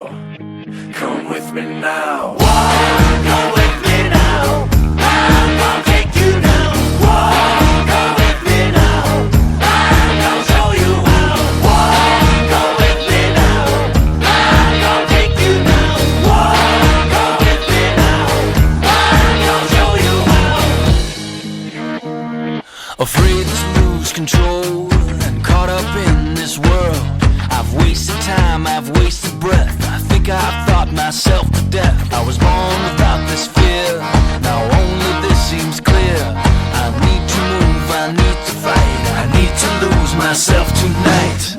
Come with me now. Walk, come with me now. I'll take you down. Walk, come with me now. I'll show you how. Walk, come with me now. I'll take you down. Walk, come with me now. I'll show you how. Afraid to lose control and caught up in this world. I've wasted time, I've wasted breath. I think I've thought myself to death. I was born without this fear. Now only this seems clear. I need to move, I need to fight. I need to lose myself tonight.